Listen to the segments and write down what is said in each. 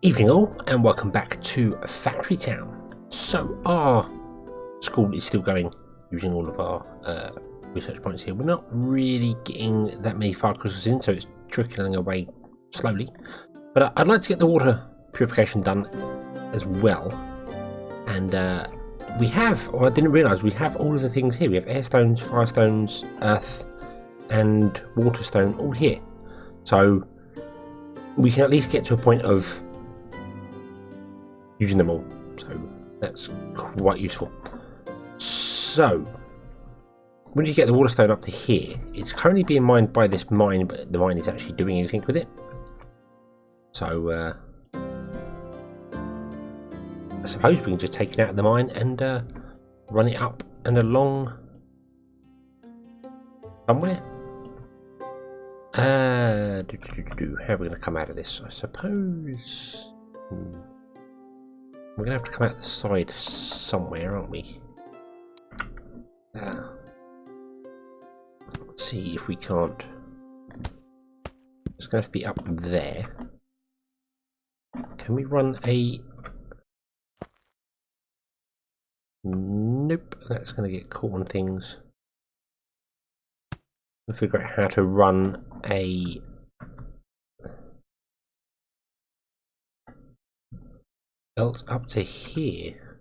Evening all, and welcome back to Factory Town. So our school is still going using all of our research points here. We're not really getting that many fire crystals in, so it's trickling away slowly. But I'd like to get the water purification done as well. And we have, or I didn't realise, we have all of the things here. We have air stones, fire stones, earth, and water stone all here. So we can at least get to a point of using them all, so that's quite useful. So when you get the water stone up to here, it's currently being mined by this mine, but the mine is actually doing anything with it. So I suppose we can just take it out of the mine and run it up and along somewhere. How are we going to come out of this? I suppose we're going to have to come out the side somewhere, aren't we? Let's see if we can't. It's going to have to be up there. Can we run a... Nope, that's going to get caught on things. We'll figure out how to run a... belt up to here,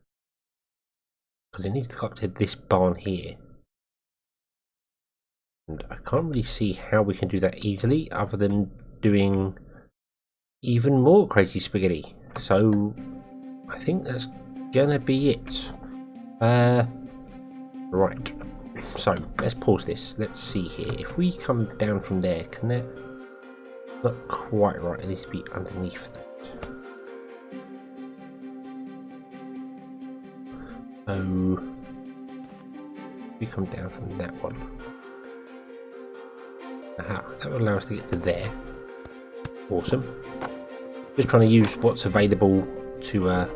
because it needs to go up to this barn here, and I can't really see how we can do that easily other than doing even more crazy spaghetti. So I think that's gonna be it. Right, so let's pause this. Let's see here. If we come down from there, can that... not quite right, it needs to be underneath that. So we come down from that one. Aha, that will allow us to get to there. Awesome. Just trying to use what's available to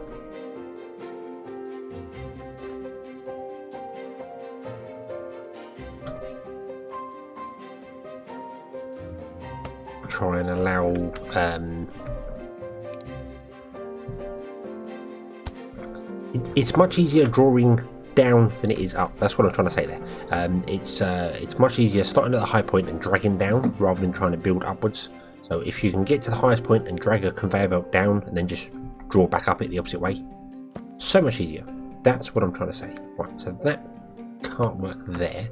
try and allow it's much easier drawing down than it is up. That's what I'm trying to say there. It's much easier starting at the high point and dragging down rather than trying to build upwards. So if you can get to the highest point and drag a conveyor belt down and then just draw back up it the opposite way, so much easier. That's what I'm trying to say. Right, so that can't work there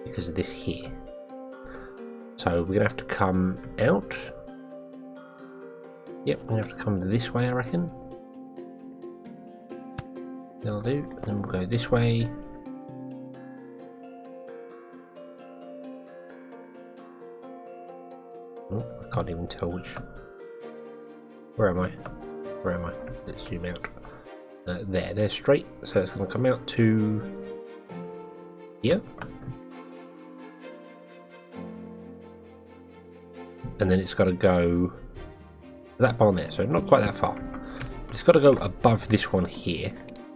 because of this here. So we're gonna have to come out. Yep, we're gonna have to come this way, I reckon. That'll do, and then we'll go this way. Oh, I can't even tell which. Where am I? Where am I? Let's zoom out. There, they're straight, so it's going to come out to here. And then it's got to go that barn there, so not quite that far. But it's got to go above this one here.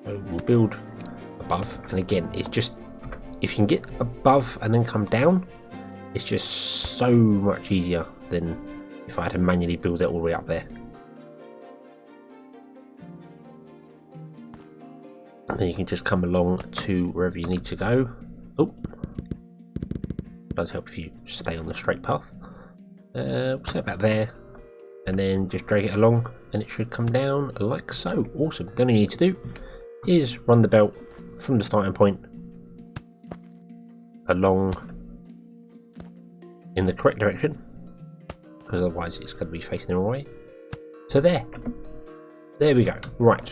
So we'll build above, and again, it's just, if you can get above and then come down, it's just so much easier than if I had to manually build it all the way up there. And then you can just come along to wherever you need to go. Oh, does help if you stay on the straight path. We'll set about there, and then just drag it along, and it should come down like so. Awesome. Then all you need to do is run the belt from the starting point along in the correct direction, because otherwise it's going to be facing the wrong way. So there we go. Right,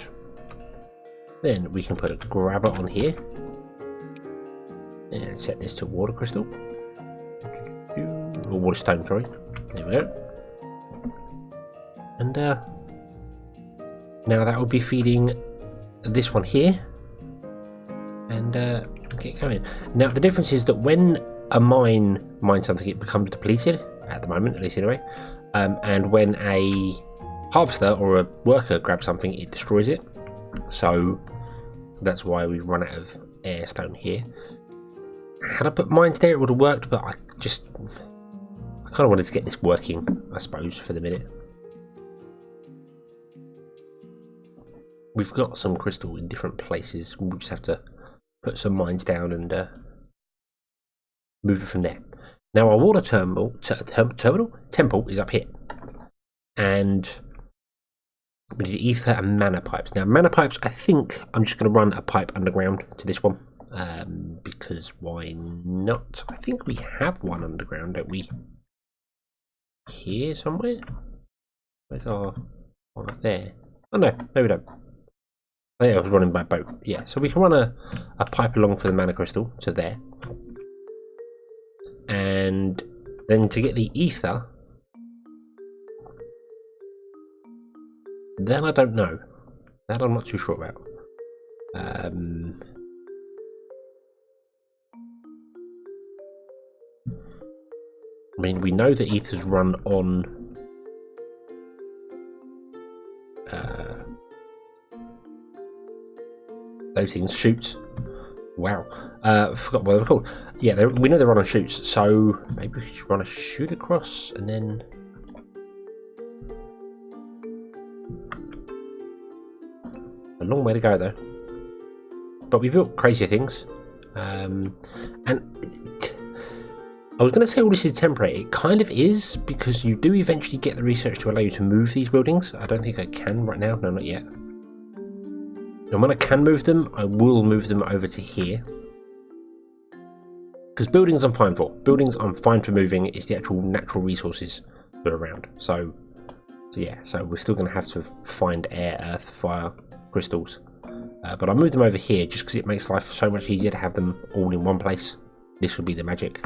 then we can put a grabber on here and set this to water crystal or water stone, sorry. There we go. And now that will be feeding this one here, and get going. Now the difference is that when a mine mines something, it becomes depleted at the moment, at least anyway, and when a harvester or a worker grabs something, it destroys it. So that's why we've run out of air stone here. Had I put mines there, it would have worked, but I kind of wanted to get this working, I suppose, for the minute. we've got some crystal in different places. We'll just have to put some mines down and move it from there. Now our water temple is up here, and we need ether and mana pipes. Now mana pipes, I think I'm just going to run a pipe underground to this one, because why not? I think we have one underground, don't we? Here somewhere? Where's our one up there? Oh no, we don't. Oh, yeah, I was running by boat. Yeah, so we can run a pipe along for the mana crystal to there. And then to get the ether, then I don't know. That I'm not too sure about. I mean, we know that ethers run on those things, chutes. Wow, forgot what they were called. Yeah, we know they run on chutes, so maybe we could run a chute across and then. A long way to go though. But we built crazier things, and I was going to say all this is temporary. It kind of is, because you do eventually get the research to allow you to move these buildings. I don't think I can right now. No, not yet. And when I can move them, I will move them over to here. Because buildings I'm fine for. Buildings I'm fine for moving. It's the actual natural resources that are around. So yeah, so we're still going to have to find air, earth, fire, crystals. But I'll move them over here just because it makes life so much easier to have them all in one place. This will be the magic.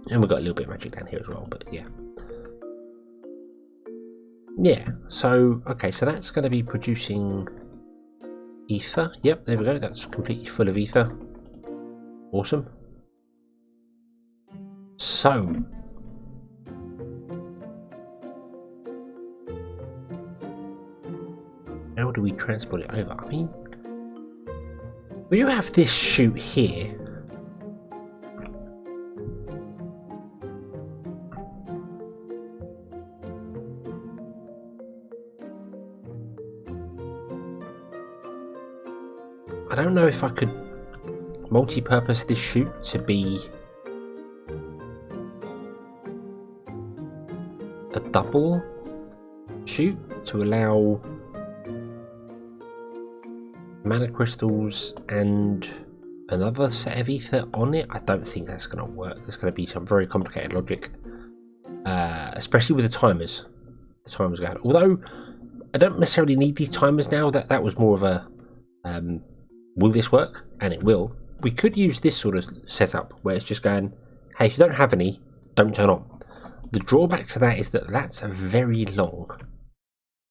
And we've got a little bit of magic down here as well, but yeah. Yeah, so, okay, so that's going to be producing ether. Yep, there we go. That's completely full of ether. Awesome. So, how do we transport it over? I mean, we do have this chute here. I don't know if I could multi-purpose this chute to be a double chute to allow mana crystals and another set of ether on it. I don't think that's going to work. There's going to be some very complicated logic, especially with the timers. The timers going. Although I don't necessarily need these timers now. That was more of a will this work? And it will. We could use this sort of setup where it's just going, hey, if you don't have any, don't turn on. The drawback to that is that that's very long.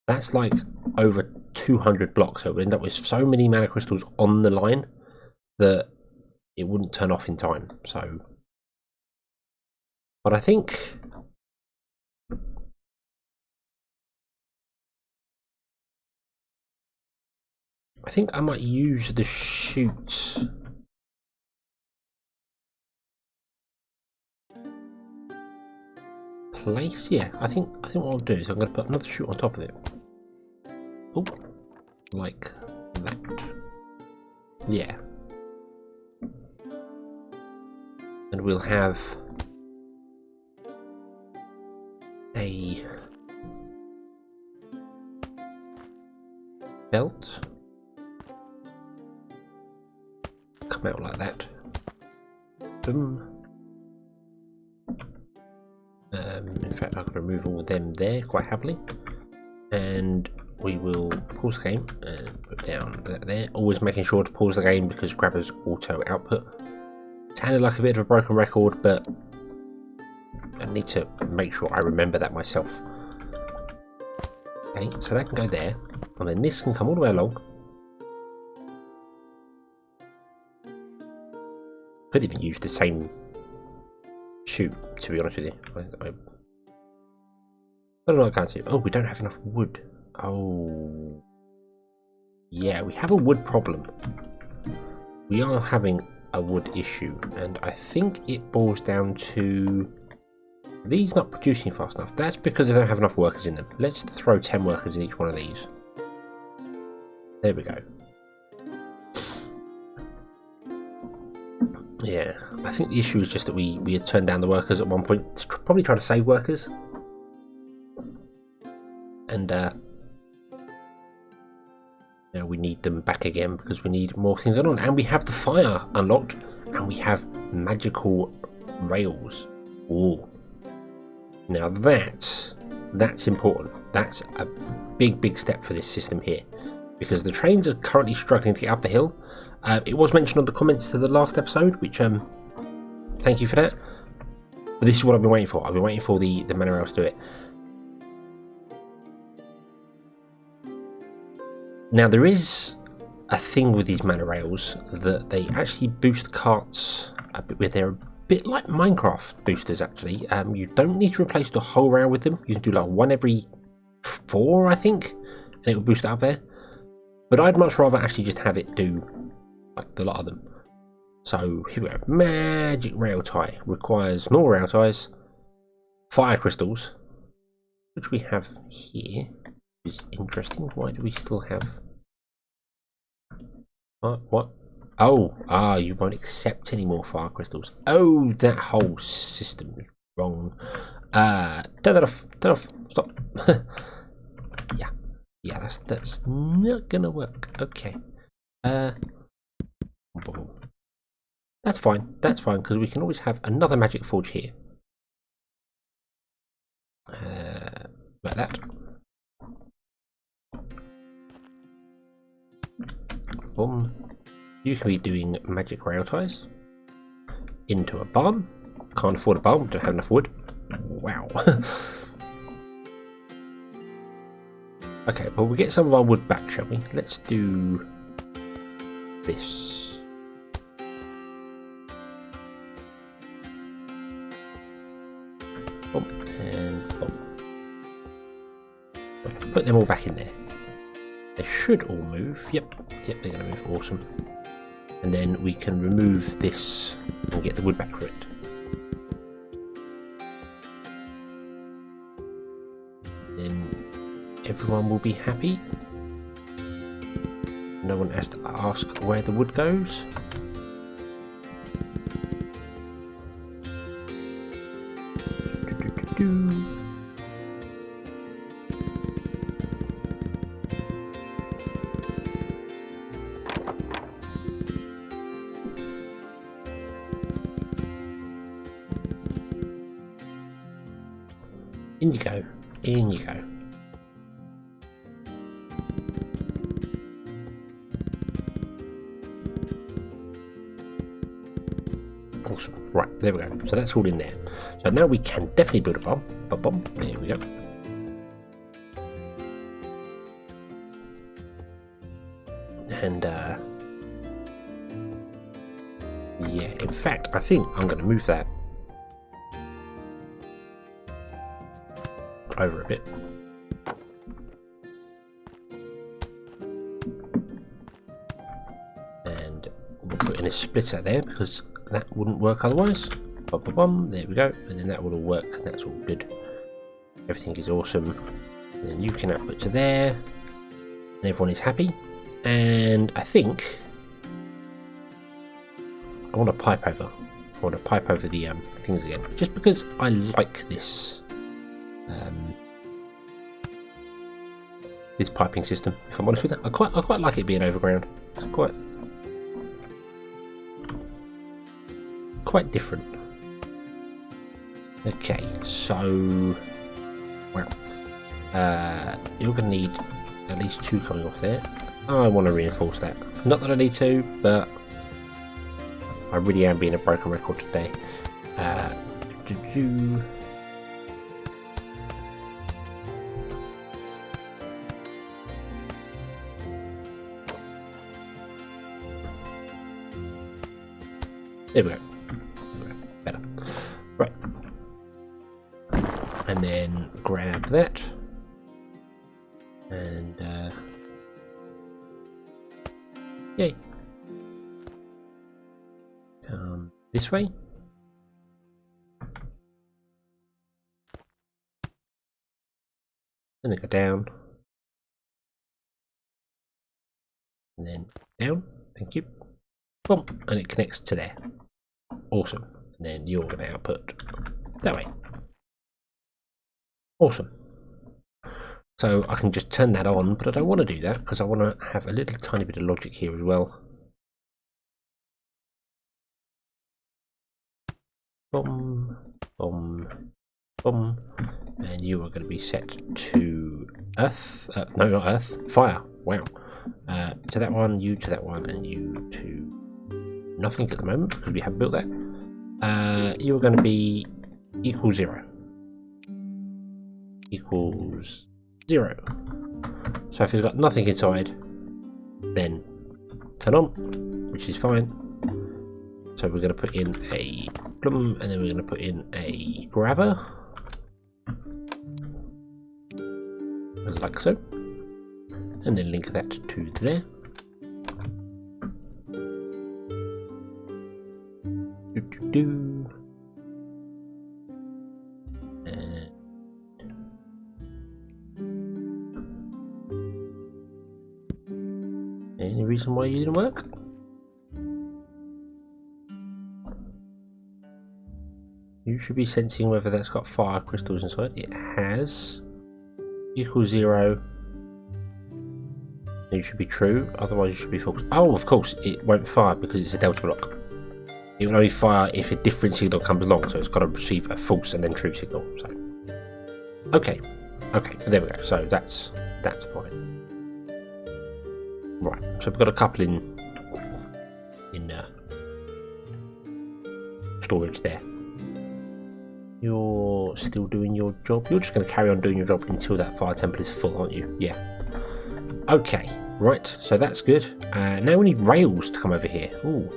That's like over 200 blocks, so it would end up with so many mana crystals on the line that it wouldn't turn off in time. So, but I think I might use the chute place. Yeah, I think what I'll do is I'm going to put another chute on top of it. Oh, like that. Yeah, and we'll have a belt come out like that. Boom. In fact, I can remove all of them there quite happily, and we will pause the game and put down that there. Always making sure to pause the game because grabber's auto output. Sounded like a bit of a broken record, but I need to make sure I remember that myself. Okay, so that can go there, and then this can come all the way along. Could even use the same chute, to be honest with you. I don't know what I can't see. Oh, we don't have enough wood. Oh, yeah, we have a wood problem. We are having a wood issue, and I think it boils down to these not producing fast enough. That's because they don't have enough workers in them. Let's throw 10 workers in each one of these. There we go. Yeah, I think the issue is just that we had turned down the workers at one point to probably try to save workers. And now we need them back again because we need more things on. And we have the fire unlocked. And we have magical rails. Ooh. Now that's important. That's a big step for this system here, because the trains are currently struggling to get up the hill. It was mentioned on the comments to the last episode, which thank you for that. But this is what I've been waiting for. I've been waiting for the mana rails to do it. Now there is a thing with these mana rails that they actually boost carts a bit with. They're a bit like Minecraft boosters actually. You don't need to replace the whole rail with them. You can do like one every 4, I think, and it will boost it up there. But I'd much rather actually just have it do like the lot of them. So here we go. Magic rail tie requires normal rail ties, fire crystals, which we have here, which is interesting. Why do we still have? What? Oh, you won't accept any more fire crystals. Oh, that whole system is wrong. Turn that off. Turn off. Stop. Yeah, that's not gonna work. Okay. That's fine. That's fine, because we can always have another magic forge here. Like that. Boom. You can be doing magic rail ties into a barn. Can't afford a barn, don't have enough wood. Wow. Okay, well, we'll get some of our wood back, shall we? Let's do this. Boom, and boom. Put them all back in there. They should all move. Yep, they're going to move. Awesome. And then we can remove this and get the wood back for it. Then everyone will be happy. No one has to ask where the wood goes. In you go. In you go. Awesome. Right, there we go. So that's all in there. So now we can definitely build a bomb. Bomb. There we go. And yeah, in fact, I think I'm going to move that over a bit. And we'll put in a splitter there because that wouldn't work otherwise. There we go. And then that will all work. That's all good. Everything is awesome. And then you can output to there. And everyone is happy. And I think I want to pipe over. I want to pipe over the things again. Just because I like this. This piping system, if I'm honest with you. I quite like it being overground. It's quite different. Okay, so well, you're gonna need at least 2 coming off there. I want to reinforce that. Not that I need to, but I really am being a broken record today. There we go. Better. Right. And then grab that. And yay. This way. And then go down. and then down. Thank you. Boom, and it connects to there. Awesome. And then you're going to output that way. Awesome. So I can just turn that on, but I don't want to do that because I want to have a little tiny bit of logic here as well. Boom, boom, boom, and you are going to be set to earth. No, not earth. Fire. Wow. To that one, you to that one, and you to nothing at the moment because we haven't built that. You are going to be equals 0. Equals 0. So if it's got nothing inside, then turn on, which is fine. So we're going to put in a plum, and then we're going to put in a grabber, like so, and then link that to there. Any reason why you didn't work? You should be sensing whether that's got fire crystals inside. It has. Equals 0. It should be true, otherwise it should be false. Oh, of course, it won't fire because it's a delta block. It will only fire if a different signal comes along, so it's got to receive a false and then true signal. So, okay, there we go. So that's fine. Right, so we've got a couple in storage there. You're still doing your job. You're just going to carry on doing your job until that fire temple is full, aren't you? Yeah. Okay, right, so that's good. Now we need rails to come over here. Ooh.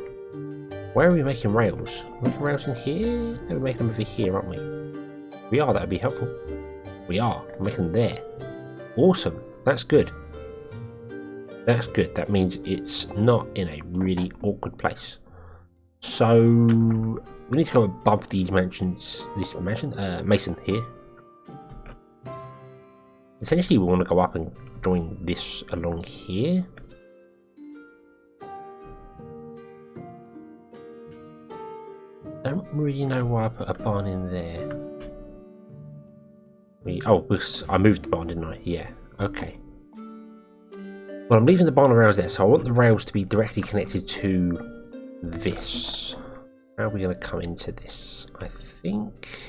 Where are we making rails? Are we making rails in here? No, we're making them over here, aren't we? We are, that would be helpful. We are. We're making them there. Awesome. That's good. That's good. That means it's not in a really awkward place. So we need to go above these mansions. This mansion, Mason here. Essentially, we want to go up and join this along here. Don't really know why I put a barn in there. Because I moved the barn, didn't I? Yeah. Okay. Well, I'm leaving the barn and rails there, so I want the rails to be directly connected to this. How are we going to come into this? I think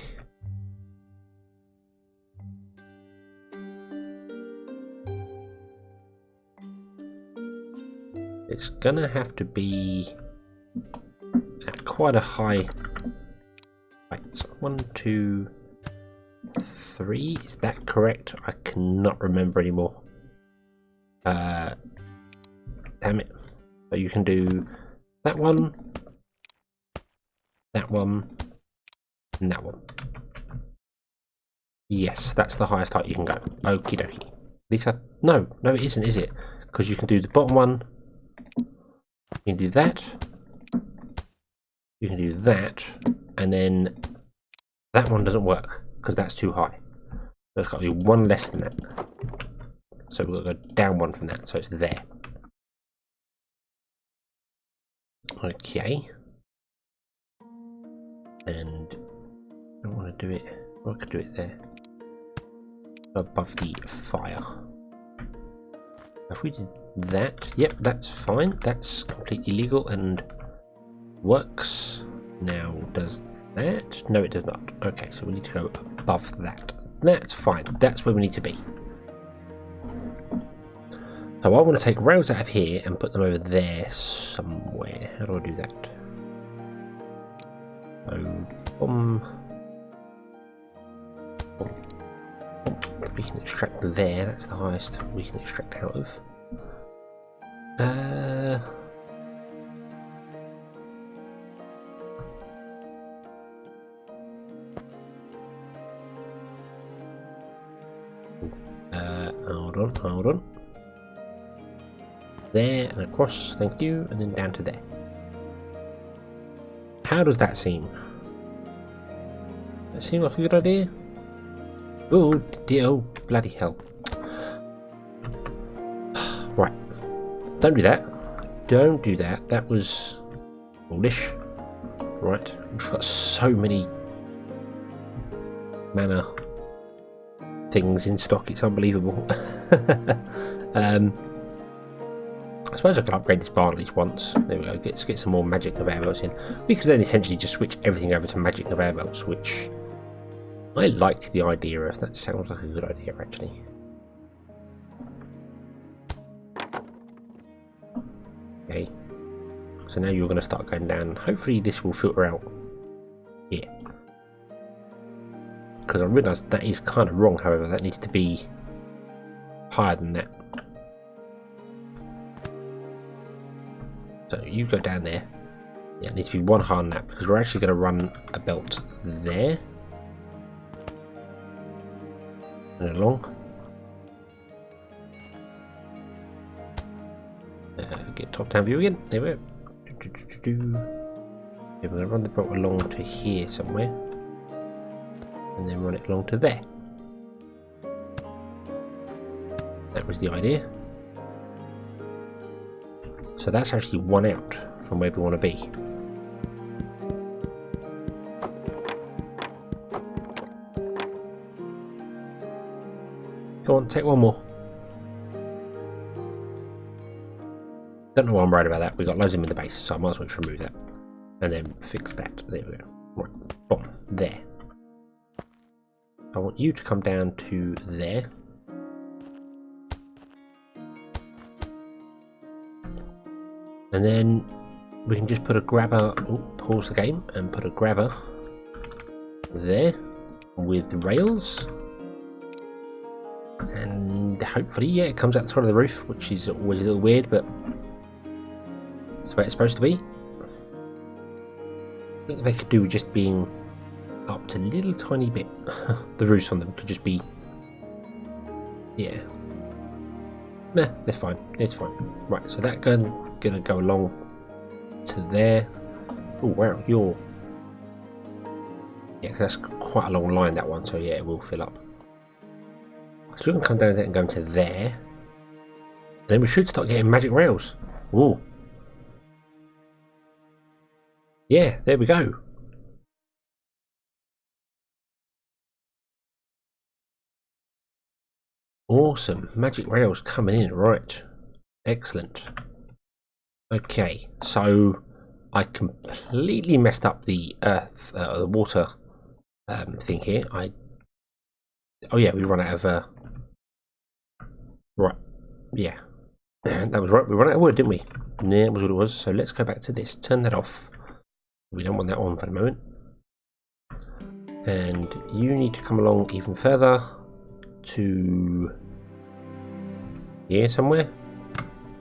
it's going to have to be at quite a high. Right, so 1, 2, 3. Is that correct? I cannot remember anymore. Damn it. So you can do that one, and that one. Yes, that's the highest height you can go. Okie dokie. Lisa, no, it isn't, is it? Because you can do the bottom one, you can do that, you can do that, and then that one doesn't work because that's too high. There's got to be one less than that. So we've got to go down one from that, so it's there. Okay. And I don't want to do it. I could do it there. Above the fire. If we did that, yep, that's fine. That's completely legal and works. Now, does that? No, it does not. Okay, so we need to go above that. That's fine. That's where we need to be. So I want to take rails out of here and put them over there somewhere. How do I do that? So, boom. We can extract there. That's the highest we can extract out of. Hold on. There and across, thank you, and then down to there. How does that seem? That seem like a good idea? Oh dear, oh bloody hell. Right, Don't do that. Don't do that. That was foolish. Right, we've got so many mana things in stock, it's unbelievable. I suppose I could upgrade this barn at least once. There we go, let's get some more magic conveyor belts in. We could then essentially just switch everything over to magic conveyor belts, which I like the idea of. That sounds like a good idea, actually. Okay. So now you're going to start going down. Hopefully this will filter out here. Because I realised that is kind of wrong, however. That needs to be higher than that. So you go down there. Yeah, it needs to be one higher than that, because we're actually going to run a belt there. And along. Get top down view again. There we go. Yeah, we're going to run the belt along to here somewhere, and then run it along to there. That was the idea. So that's actually one out from where we want to be. Go on, take one more. Don't know why I'm worried about that. We've got loads of them in the base, so I might as well just remove that. And then fix that. There we go. Right, boom, there. I want you to come down to there. And then we can just put a grabber, pause the game, and put a grabber there with rails. And hopefully, yeah, it comes out the side of the roof, which is always a little weird, but that's where it's supposed to be. I think they could do just being up to a little tiny bit. The roofs on them could just be, yeah. Nah, they're fine. It's fine. Right, so that's gonna go along to there. Oh wow, you're, yeah, 'cause that's quite a long line, that one. So yeah, it will fill up. So we can come down there and go into there. And then we should start getting magic rails. Ooh. Yeah, there we go. Awesome. Magic rails coming in. Right. Excellent. Okay, so I completely messed up the earth, the water thing here. Oh yeah, we run out of right, yeah, that was right, we run out of wood, didn't we? Yeah, that was what it was. So let's go back to this, turn that off. We don't want that on for the moment. And you need to come along even further to here somewhere,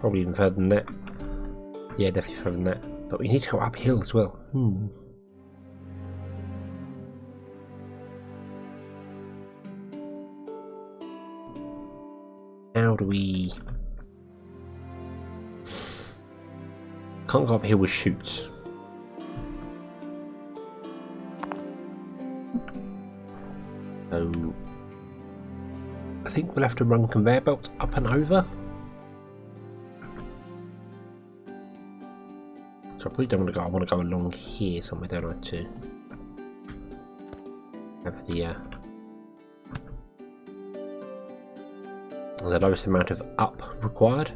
probably even further than that. Yeah, definitely further than that, but we need to go uphill as well. How do we... Can't go up here with chutes. So I think we'll have to run conveyor belts up and over. So I probably don't want to go. I want to go along here somewhere, don't I, to have the lowest amount of up required.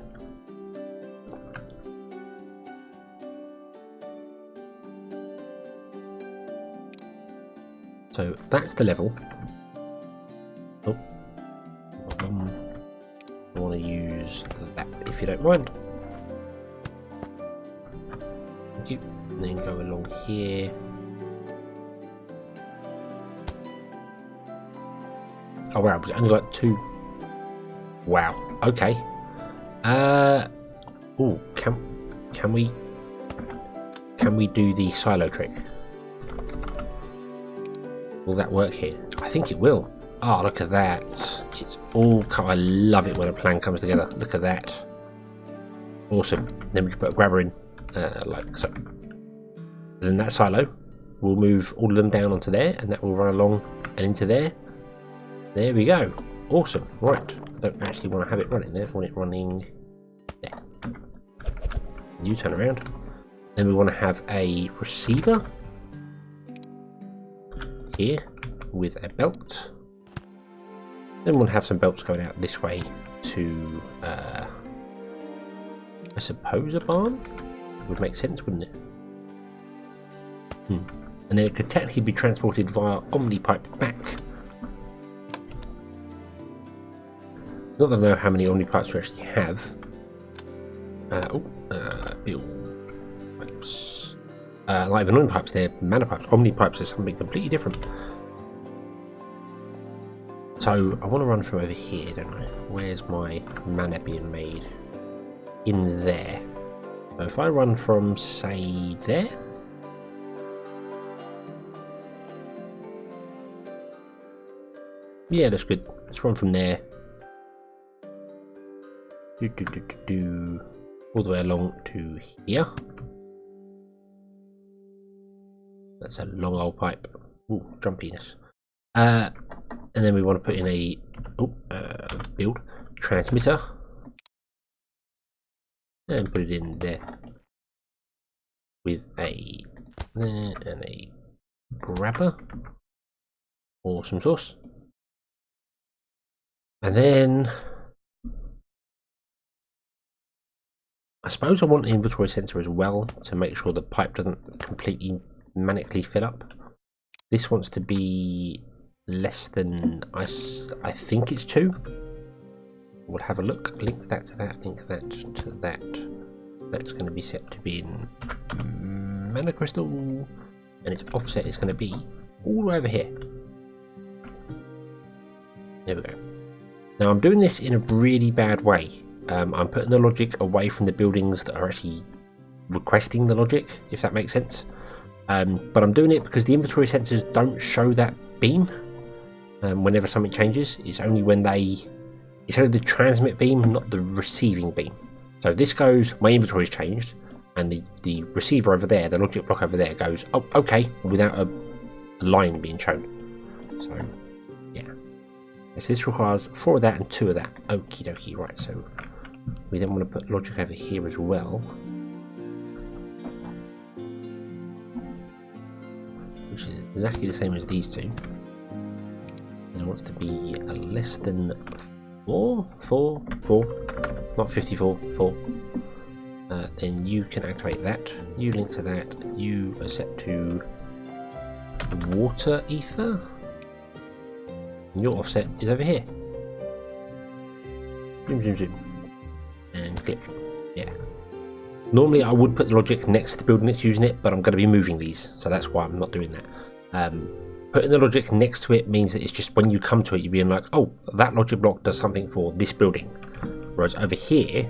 So that's the level. Oh, I want to use that if you don't mind. Thank you. And then go along here. Oh wow, was it only like 2? Wow. Okay. Oh, can we do the silo trick? Will that work here? I think it will. Oh, look at that. It's all... I love it when a plan comes together. Look at that. Awesome. Then we can put a grabber in, like so. And then that silo will move all of them down onto there, and that will run along and into there. There we go. Awesome. Right. I don't actually want to have it running there. I want it running there. You turn around. Then we want to have a receiver here with a belt. Then we'll have some belts going out this way to, I suppose, a barn? Would make sense, wouldn't it? And then it could technically be transported via Omnipipe back. Not that I know how many Omnipipes we actually have. Build pipes. Like the Omnipipes, they're mana pipes. Omnipipes are something completely different. So I want to run from over here, don't I? Where's my mana being made? In there. So if I run from, say, there. Yeah, that's good. Let's run from there. All the way along to here. That's a long old pipe. Ooh, jumpiness. And then we want to put in a build transmitter and put it in there with a there and a grabber. Awesome sauce. And then I suppose I want an inventory sensor as well to make sure the pipe doesn't completely manically fill up. This wants to be less than, I think it's 2. We'll have a look. Link that to that, link that to that. That's going to be set to be in mana crystal, and its offset is going to be all the way over here. There we go. Now I'm doing this in a really bad way. I'm putting the logic away from the buildings that are actually requesting the logic, if that makes sense. But I'm doing it because the inventory sensors don't show that beam whenever something changes. It's only when it's only the transmit beam, not the receiving beam. So this goes, my inventory's changed, and the receiver over there, the logic block over there goes, oh, okay, without a line being shown. So, yeah. So this requires 4 of that and 2 of that. Okie dokie, right, so we then want to put logic over here as well. Which is exactly the same as these two. And it wants to be less than 4, not 54, 4. Then you can activate that, you link to that, you are set to water ether, and your offset is over here. Zoom, zoom, zoom. And click. Yeah. Normally I would put the logic next to the building that's using it, but I'm going to be moving these, so that's why I'm not doing that. Putting the logic next to it means that it's just when you come to it, you're being like, oh, that logic block does something for this building. Whereas over here,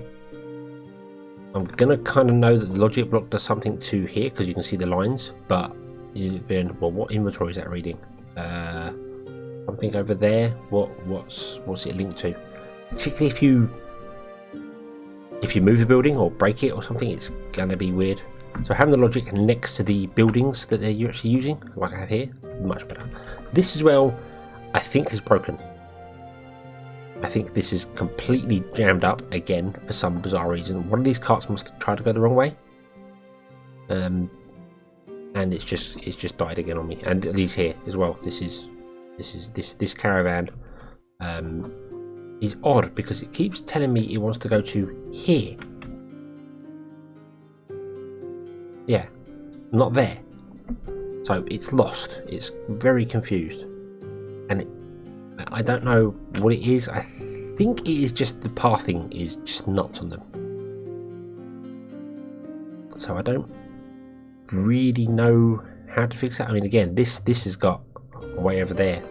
I'm going to kind of know that the logic block does something to here, because you can see the lines, but you're being, well, what inventory is that reading? Something over there, what's it linked to? Particularly if you move the building or break it or something, it's going to be weird. So having the logic next to the buildings that you're actually using, like I have here, much better. This as well, I think is broken. I think this is completely jammed up again for some bizarre reason. One of these carts must have tried to go the wrong way, and it's just died again on me. And these here as well. This caravan is odd because it keeps telling me it wants to go to here. Yeah, not there. So it's lost. It's very confused, and I don't know what it is. I think it is just the pathing is just nuts on them. So I don't really know how to fix that. I mean, again, this has got way over there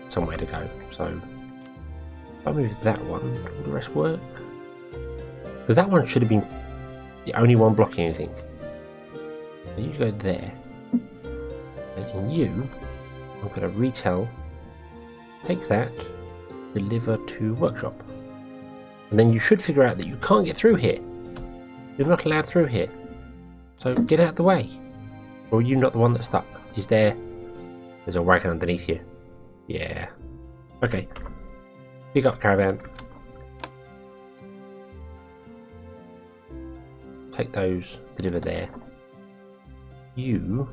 somewhere to go. So if I move that one, will the rest work? Because that one should have been the only one blocking anything. So you go there, and you, I'm going to retell. Take that, deliver to workshop, and then you should figure out that you can't get through here. You're not allowed through here, so get out of the way. Or are you not the one that's stuck? There's a wagon underneath you. Yeah. Okay. Pick up caravan. take those, deliver there. You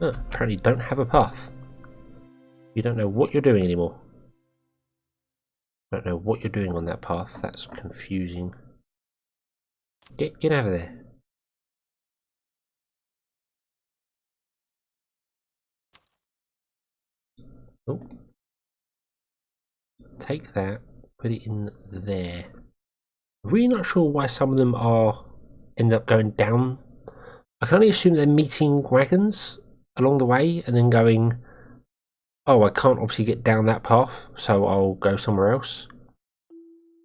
apparently don't have a path. You don't know what you're doing anymore. Don't know what you're doing on that path. That's confusing. Get out of there. Oh. Take that, put it in there. Really not sure why some of them end up going down. I can only assume they're meeting wagons along the way and then going, oh, I can't obviously get down that path, so I'll go somewhere else.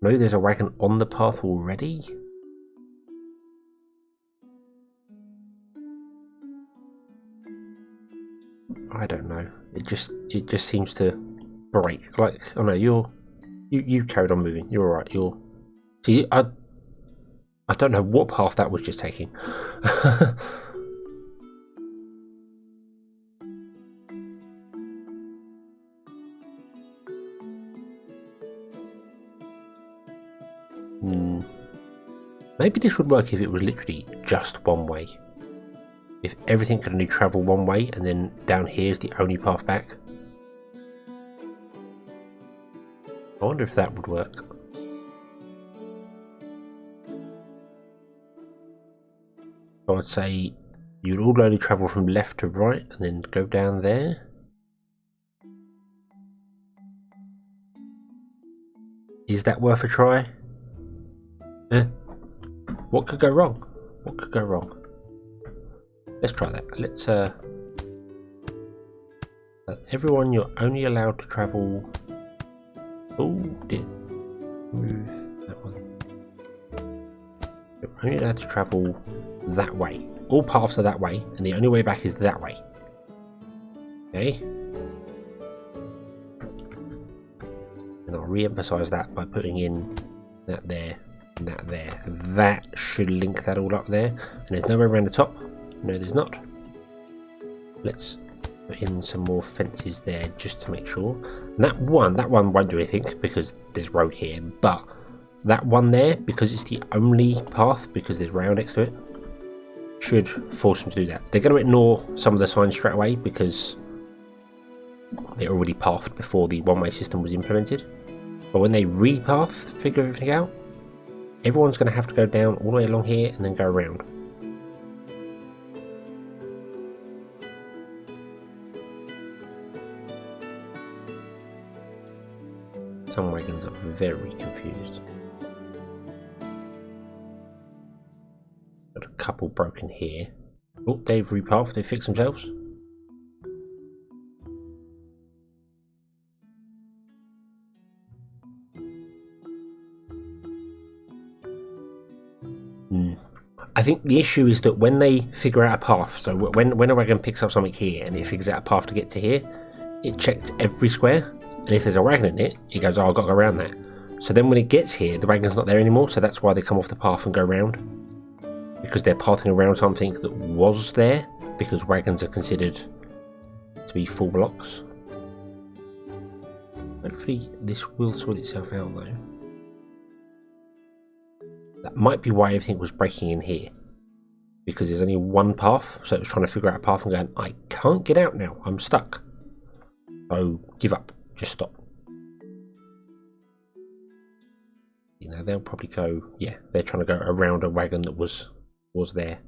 Maybe there's a wagon on the path already. I don't know. It just seems to break. Like, oh no, you carried on moving. You're alright. See, I don't know what path that was just taking. Maybe this would work if it was literally just one way. If everything could only travel one way and then down here is the only path back. I wonder if that would work. I would say you'd all only travel from left to right and then go down there. Is that worth a try? What could go wrong? What could go wrong? Let's try that. Let's everyone, you're only allowed to travel. Oh dear. Move that one. You're only allowed to travel that way. All paths are that way, and the only way back is that way. Okay. And I'll re-emphasize that by putting in that there and that there. That should link that all up there. And there's nowhere around the top. No, there's not. Let's put in some more fences there just to make sure. And that one won't do anything because there's road here, but that one there, because it's the only path, because there's rail next to it, should force them to do that. They're going to ignore some of the signs straight away because they're already pathed before the one-way system was implemented. But when they repath, figure everything out, everyone's going to have to go down all the way along here and then go around. Some wagons are very confused. Got a couple broken here. Oh, they've repathed, they fixed themselves. I think the issue is that when they figure out a path, so when a wagon picks up something here and it figures out a path to get to here, it checks every square, and if there's a wagon in it, it goes, oh, I've got to go around that. So then when it gets here, the wagon's not there anymore, so that's why they come off the path and go around. Because they're pathing around something that was there, because wagons are considered to be full blocks. Hopefully this will sort itself out though. That might be why everything was breaking in here. Because there's only one path, so it was trying to figure out a path and going, I can't get out now, I'm stuck. So give up, just stop. You know, they'll probably go, yeah, they're trying to go around a wagon that was there.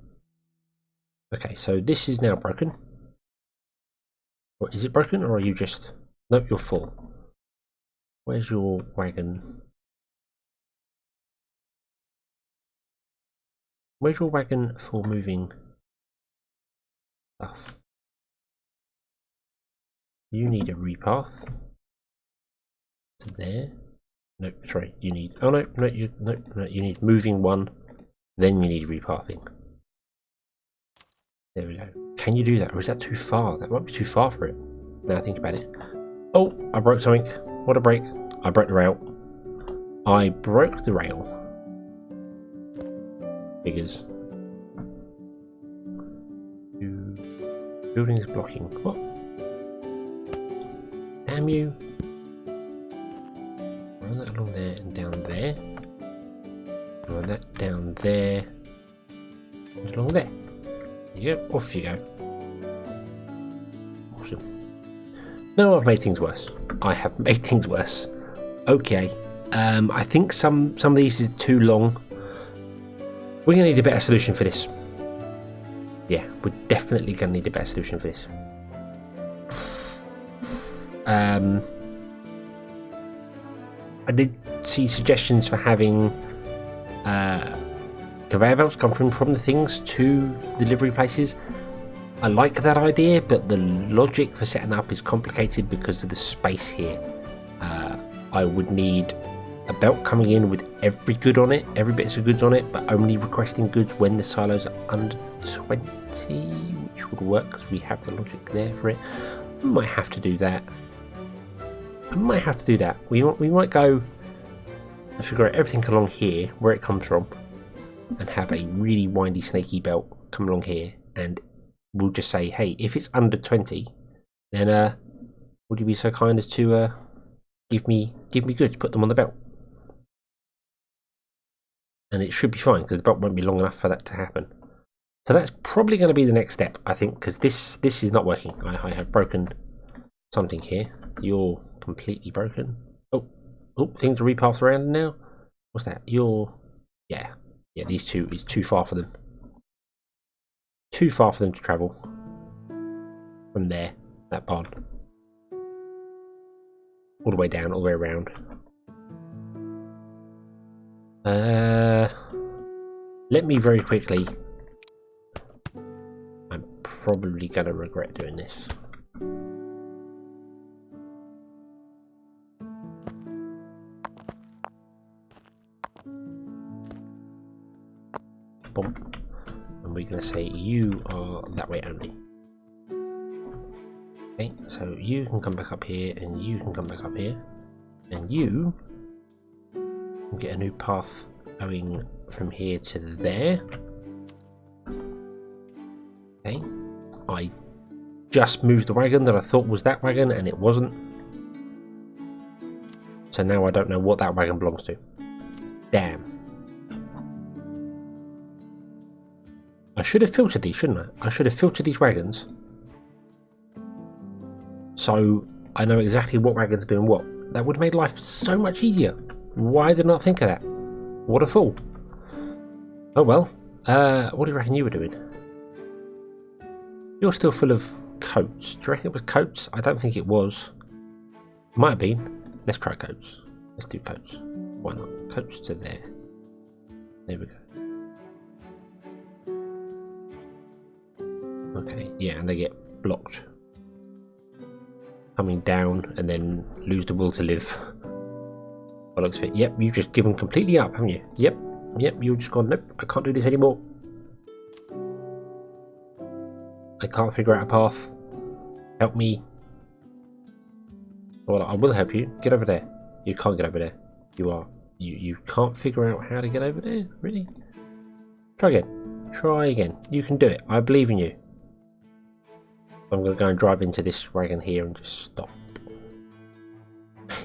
Okay, so this is now broken. Or is it broken, or are you just... Nope, you're full. Where's your wagon? Where's your wagon for moving stuff? You need a repath to there. Nope, sorry, you need... Oh no, you need moving one, then you need repathing. There we go. Can you do that, or is that too far? That might be too far for it. Now I think about it. Oh, I broke something. What a break. I broke the rail. I broke the rail. Figures. Building is blocking. What? Damn you. Run that along there and down there. Run that down there. along there. There you go. Off you go. Awesome. No, I've made things worse. I have made things worse. Okay. I think some of these is too long. We're going to need a better solution for this. Yeah, we're definitely going to need a better solution for this. I did see suggestions for having conveyor belts come from the things to delivery places. I like that idea, but the logic for setting up is complicated because of the space here. I would need a belt coming in with every good on it, every bit of goods on it, but only requesting goods when the silos are under 20, which would work because we have the logic there for it. I might have to do that. We might go and figure out everything along here, where it comes from, and have a really windy, snaky belt come along here, and we'll just say, hey, if it's under 20, then would you be so kind as to give me goods, put them on the belt. And it should be fine because the belt won't be long enough for that to happen. So that's probably going to be the next step, I think, because this is not working. I have broken something here. You're completely broken. Oh, things are repathed around now. What's that? Yeah. These two is too far for them. Too far for them to travel from there, that pond, all the way down, all the way around. Let me very quickly. I'm probably gonna regret doing this. Boom. And we're gonna say you are that way only. Okay, so you can come back up here, and you can come back up here, and you can get a new path going from here to there. Okay, I just moved the wagon that I thought was that wagon, and it wasn't. So now I don't know what that wagon belongs to. Damn. I should have filtered these, shouldn't I? I should have filtered these wagons, so I know exactly what wagons are doing what. That would have made life so much easier. Why did I not think of that? What a fool. Oh well. What do you reckon you were doing? You're still full of coats. Do you reckon it was coats? I don't think it was. Might have been. Let's try coats. Let's do coats. Why not? Coats to there. There we go. Okay, yeah, and they get blocked. Coming down and then lose the will to live. By looks of it. Yep, you've just given completely up, haven't you? Yep, you've just gone, nope, I can't do this anymore. I can't figure out a path. Help me. Well, I will help you. Get over there. You can't get over there. You can't figure out how to get over there? Really? Try again. Try again. You can do it. I believe in you. I'm going to go and drive into this wagon here and just stop.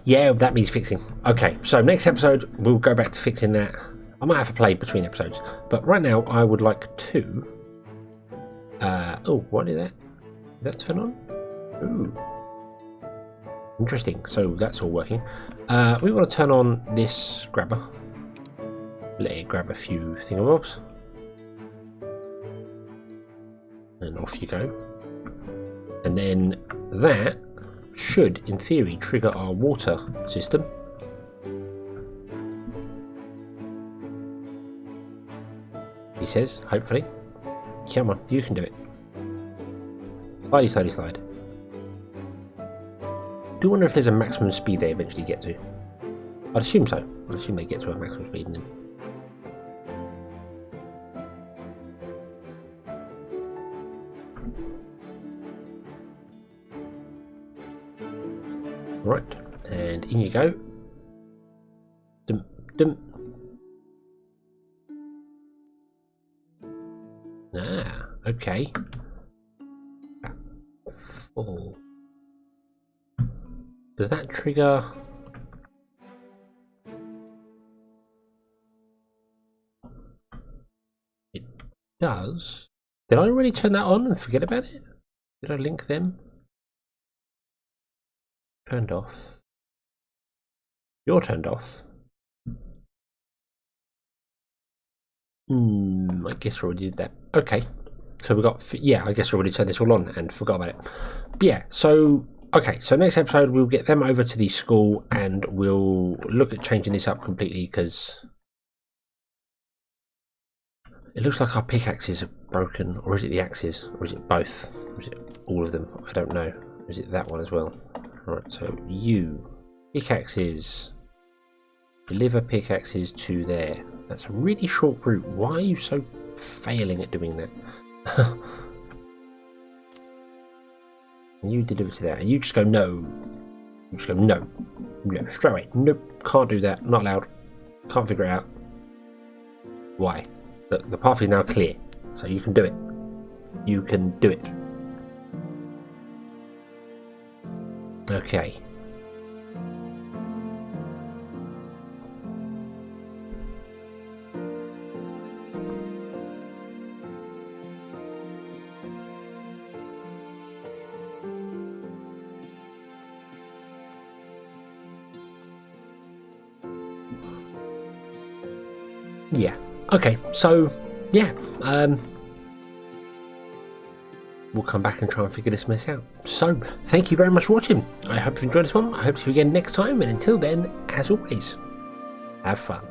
Yeah, that means fixing. Okay, so next episode we'll go back to fixing that. I might have to play between episodes, but right now I would like to. Oh, what did that turn on? Ooh, interesting. So that's all working. We want to turn on this grabber. Let it grab a few thingamabobs, and off you go. And then that should, in theory, trigger our water system. He says, hopefully. Come on, you can do it. Slidey, slidey, slide. I do wonder if there's a maximum speed they eventually get to. I'd assume so. I'd assume they get to a maximum speed and then. Right, and in you go. Dum, dum. Ah, okay. Full. Does that trigger? It does. Did I already turn that on and forget about it? Did I link them? Turned off. You're turned off. I guess I already did that. Okay. So we got, yeah, I guess I already turned this all on and forgot about it. But yeah, so, okay, so next episode we'll get them over to the school and we'll look at changing this up completely because it looks like our pickaxes are broken, or is it the axes, or is it both? Or is it all of them? I don't know. Or is it that one as well? Right, so you, pickaxes, deliver pickaxes to there. That's a really short route. Why are you so failing at doing that? You deliver to that, and you just go no. You just go no, no, straight away. Nope, can't do that. Not allowed. Can't figure it out. Why? The path is now clear, so you can do it. You can do it. Okay. Yeah. Okay. So, yeah. We'll come back and try and figure this mess out. So, thank you very much for watching. I hope you've enjoyed this one. I hope to see you again next time. And until then, as always, have fun.